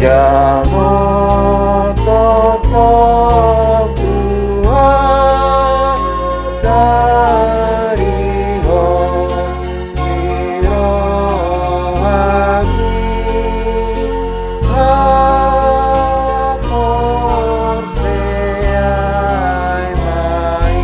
Jangan tetap Tuhan tarihan dirahami lapor seai mai.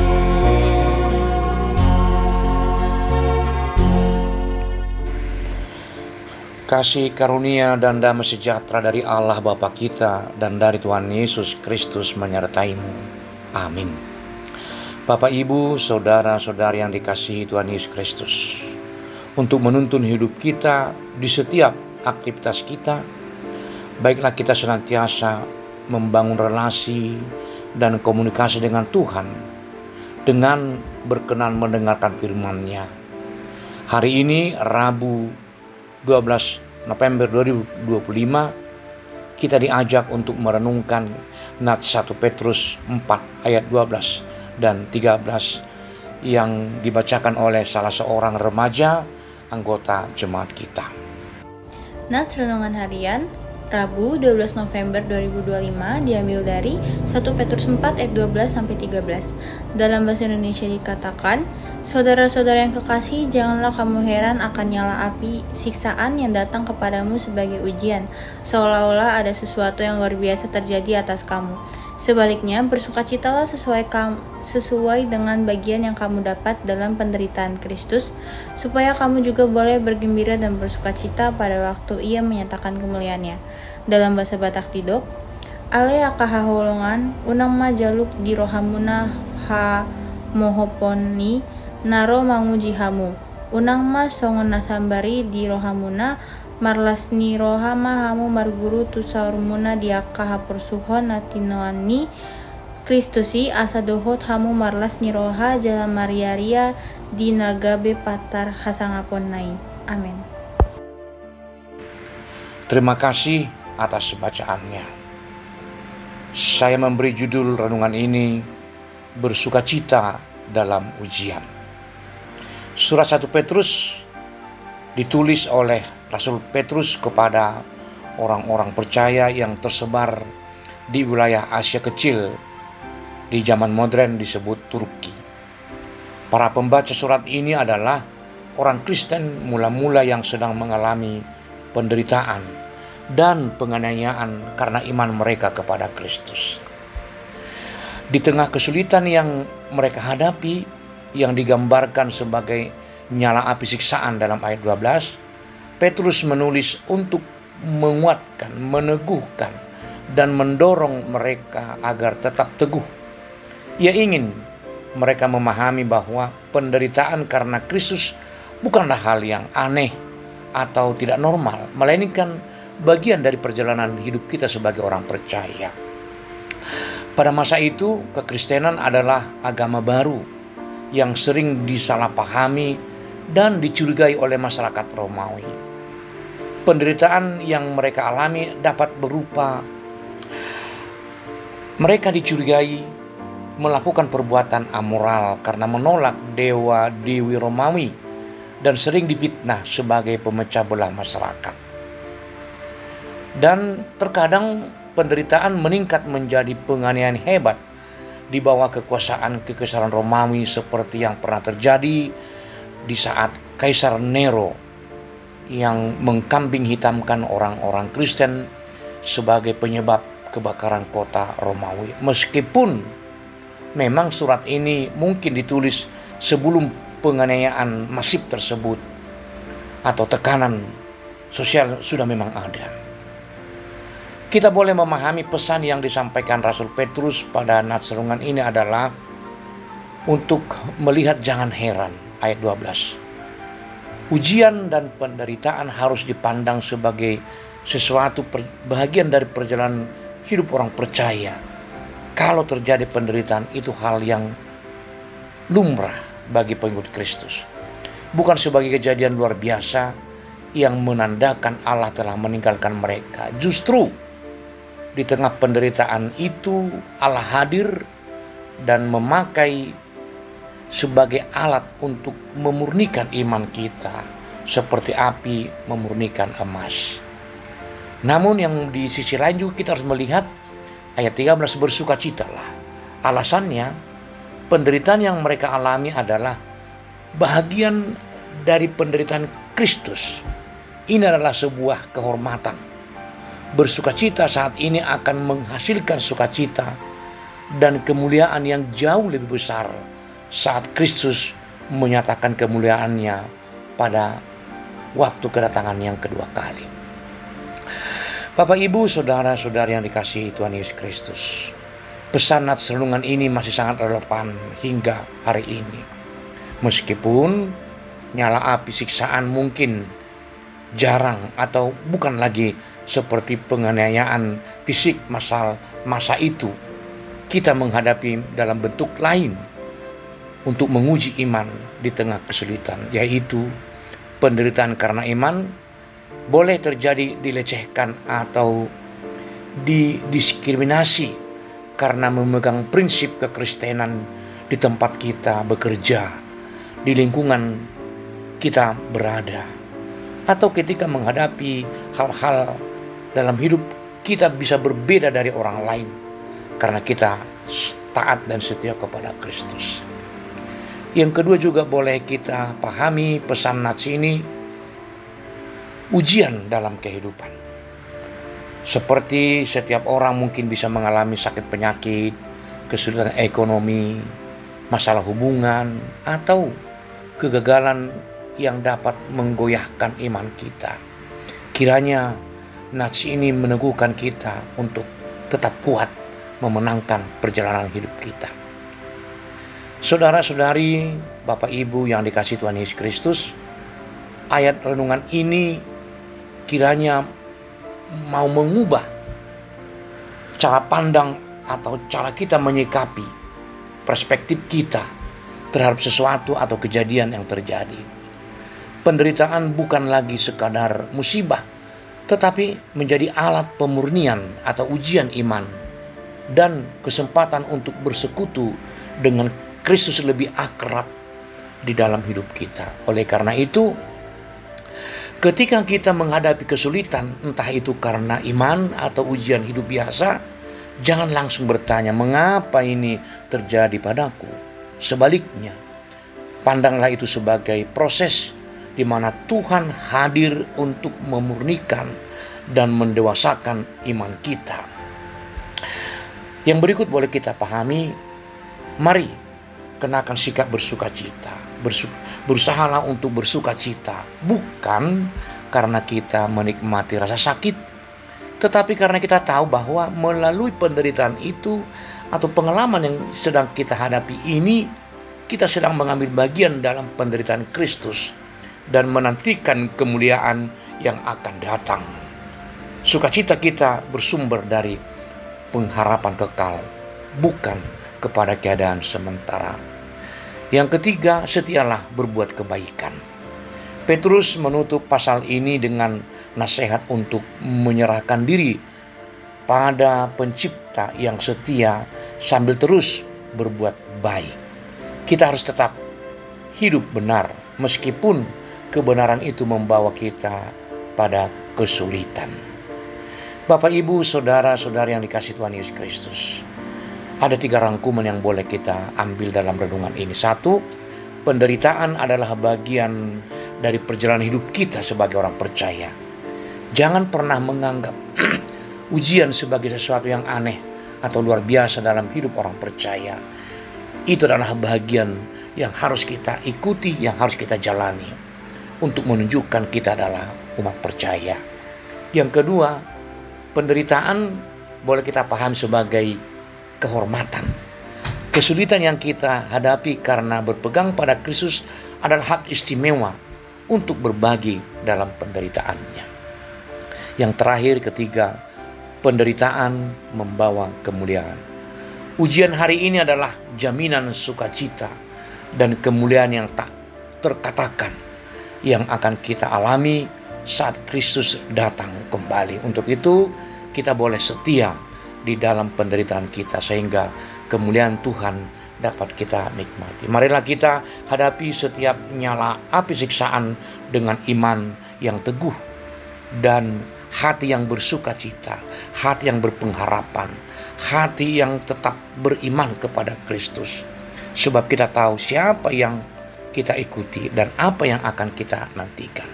Kasih karunia dan damai sejahtera dari Allah Bapa kita dan dari Tuhan Yesus Kristus menyertaimu. Amin. Bapak, Ibu, saudara-saudari yang dikasihi Tuhan Yesus Kristus, untuk menuntun hidup kita di setiap aktivitas kita, baiklah kita senantiasa membangun relasi dan komunikasi dengan Tuhan dengan berkenan mendengarkan firman-Nya. Hari ini Rabu 12 November 2025, kita diajak untuk merenungkan Nats 1 Petrus 4 ayat 12 dan 13 yang dibacakan oleh salah seorang remaja anggota jemaat kita. Nats Renungan Harian Rabu 12 November 2025 diambil dari 1 Petrus 4 ayat 12-13. Dalam bahasa Indonesia dikatakan, saudara-saudara yang kekasih, janganlah kamu heran akan nyala api siksaan yang datang kepadamu sebagai ujian, seolah-olah ada sesuatu yang luar biasa terjadi atas kamu. Sebaliknya, bersukacitalah sesuai dengan bagian yang kamu dapat dalam penderitaan Kristus, supaya kamu juga boleh bergembira dan bersukacita pada waktu Ia menyatakan kemuliaannya. Dalam bahasa Batak Tidok, ale akahaholongan unang majaluk di rohamuna ha mohoponi naro mangujihamu unang ma songon nasambari di rohamuna marlasni rohama hamu marguru tusaurmuna diaka hapursuhon natinoani Kristusi asadohot hamu marlas niroha jalan mariaria di nagabe patar hasangapon nai. Amin. Terima kasih atas bacaannya. Saya memberi judul renungan ini, bersukacita dalam ujian. Surat 1 Petrus ditulis oleh Rasul Petrus kepada orang-orang percaya yang tersebar di wilayah Asia Kecil, di zaman modern disebut Turki. Para pembaca surat ini adalah orang Kristen mula-mula yang sedang mengalami penderitaan dan penganiayaan karena iman mereka kepada Kristus. Di tengah kesulitan yang mereka hadapi, yang digambarkan sebagai nyala api siksaan dalam ayat 12, Petrus menulis untuk menguatkan, meneguhkan, dan mendorong mereka agar tetap teguh. Ia ingin mereka memahami bahwa penderitaan karena Kristus bukanlah hal yang aneh atau tidak normal, melainkan bagian dari perjalanan hidup kita sebagai orang percaya. Pada masa itu, kekristenan adalah agama baru yang sering disalahpahami dan dicurigai oleh masyarakat Romawi. Penderitaan yang mereka alami dapat berupa mereka dicurigai melakukan perbuatan amoral karena menolak dewa-dewi Romawi dan sering difitnah sebagai pemecah belah masyarakat. Dan terkadang penderitaan meningkat menjadi penganiayaan hebat di bawah kekuasaan kekaisaran Romawi seperti yang pernah terjadi di saat Kaisar Nero yang mengkambing hitamkan orang-orang Kristen sebagai penyebab kebakaran kota Romawi. Meskipun memang surat ini mungkin ditulis sebelum penganiayaan masif tersebut atau tekanan sosial sudah memang ada. Kita boleh memahami pesan yang disampaikan Rasul Petrus pada nats renungan ini adalah untuk melihat jangan heran, ayat 12. Ujian dan penderitaan harus dipandang sebagai sesuatu bahagian dari perjalanan hidup orang percaya. Kalau terjadi penderitaan, itu hal yang lumrah bagi pengikut Kristus, bukan sebagai kejadian luar biasa yang menandakan Allah telah meninggalkan mereka. Justru di tengah penderitaan itu Allah hadir dan memakai sebagai alat untuk memurnikan iman kita, seperti api memurnikan emas. Namun yang di sisi lain juga kita harus melihat ayat 13, bersukacitalah. Alasannya, penderitaan yang mereka alami adalah bahagian dari penderitaan Kristus. Ini adalah sebuah kehormatan. Bersukacita saat ini akan menghasilkan sukacita dan kemuliaan yang jauh lebih besar saat Kristus menyatakan kemuliaannya pada waktu kedatangan yang kedua kali. Bapak, Ibu, saudara-saudari yang dikasihi Tuhan Yesus Kristus, pesan nats renungan ini masih sangat relevan hingga hari ini. Meskipun nyala api siksaan mungkin jarang atau bukan lagi seperti penganiayaan fisik masa itu, kita menghadapi dalam bentuk lain untuk menguji iman di tengah kesulitan, yaitu penderitaan karena iman boleh terjadi dilecehkan atau didiskriminasi karena memegang prinsip kekristenan di tempat kita bekerja, di lingkungan kita berada, atau ketika menghadapi hal-hal dalam hidup kita bisa berbeda dari orang lain karena kita taat dan setia kepada Kristus. Yang kedua juga boleh kita pahami pesan nats ini, ujian dalam kehidupan. Seperti setiap orang mungkin bisa mengalami sakit penyakit, kesulitan ekonomi, masalah hubungan, atau kegagalan yang dapat menggoyahkan iman kita. Kiranya nats ini meneguhkan kita untuk tetap kuat memenangkan perjalanan hidup kita. Saudara-saudari, Bapak Ibu yang dikasihi Tuhan Yesus Kristus, ayat renungan ini kiranya mau mengubah cara pandang atau cara kita menyikapi perspektif kita terhadap sesuatu atau kejadian yang terjadi. Penderitaan bukan lagi sekadar musibah, tetapi menjadi alat pemurnian atau ujian iman dan kesempatan untuk bersekutu dengan Kristus lebih akrab di dalam hidup kita. Oleh karena itu, ketika kita menghadapi kesulitan, entah itu karena iman atau ujian hidup biasa, jangan langsung bertanya, mengapa ini terjadi padaku? Sebaliknya, pandanglah itu sebagai proses di mana Tuhan hadir untuk memurnikan dan mendewasakan iman kita. Yang berikut boleh kita pahami, mari kenakan sikap bersukacita. Berusahalah untuk bersukacita, bukan karena kita menikmati rasa sakit, tetapi karena kita tahu bahwa melalui penderitaan itu atau pengalaman yang sedang kita hadapi ini, kita sedang mengambil bagian dalam penderitaan Kristus dan menantikan kemuliaan yang akan datang. Sukacita kita bersumber dari pengharapan kekal, bukan kepada keadaan sementara. Yang ketiga, setialah berbuat kebaikan. Petrus menutup pasal ini dengan nasihat untuk menyerahkan diri pada Pencipta yang setia sambil terus berbuat baik. Kita harus tetap hidup benar meskipun kebenaran itu membawa kita pada kesulitan. Bapak, Ibu, saudara-saudari yang dikasihi Tuhan Yesus Kristus, ada 3 rangkuman yang boleh kita ambil dalam renungan ini. 1, penderitaan adalah bagian dari perjalanan hidup kita sebagai orang percaya. Jangan pernah menganggap ujian sebagai sesuatu yang aneh atau luar biasa dalam hidup orang percaya. Itu adalah bagian yang harus kita ikuti, yang harus kita jalani untuk menunjukkan kita adalah umat percaya. Yang kedua, penderitaan boleh kita paham sebagai kehormatan. Kesulitan yang kita hadapi karena berpegang pada Kristus adalah hak istimewa untuk berbagi dalam penderitaannya. Yang terakhir, ketiga, penderitaan membawa kemuliaan. Ujian hari ini adalah jaminan sukacita dan kemuliaan yang tak terkatakan yang akan kita alami saat Kristus datang kembali. Untuk itu, kita boleh setia di dalam penderitaan kita sehingga kemuliaan Tuhan dapat kita nikmati. Marilah kita hadapi setiap nyala api siksaan dengan iman yang teguh dan hati yang bersuka cita, hati yang berpengharapan, hati yang tetap beriman kepada Kristus. Sebab kita tahu siapa yang kita ikuti dan apa yang akan kita nantikan.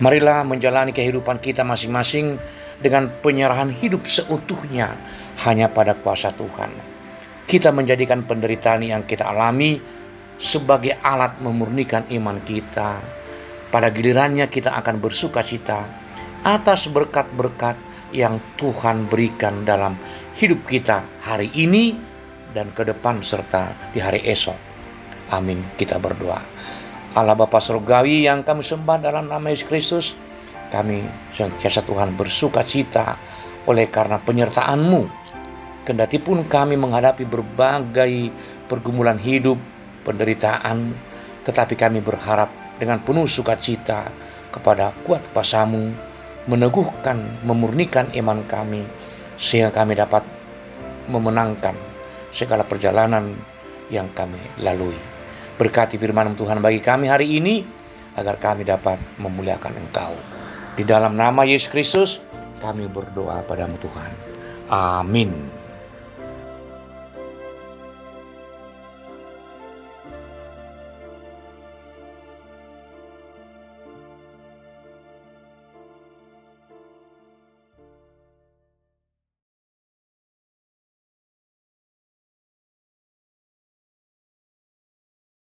Marilah menjalani kehidupan kita masing-masing dengan penyerahan hidup seutuhnya hanya pada kuasa Tuhan. Kita menjadikan penderitaan yang kita alami sebagai alat memurnikan iman kita. Pada gilirannya kita akan bersuka cita atas berkat-berkat yang Tuhan berikan dalam hidup kita hari ini dan ke depan serta di hari esok. Amin. Kita berdoa. Allah Bapa Surgawi yang kami sembah dalam nama Yesus Kristus, kami senantiasa Tuhan bersuka cita oleh karena penyertaan-Mu. Kendati pun kami menghadapi berbagai pergumulan hidup, penderitaan, tetapi kami berharap dengan penuh sukacita kepada kuat kuasa-Mu, meneguhkan, memurnikan iman kami, sehingga kami dapat memenangkan segala perjalanan yang kami lalui. Berkati firman Tuhan bagi kami hari ini, agar kami dapat memuliakan Engkau. Di dalam nama Yesus Kristus, kami berdoa padamu Tuhan. Amin.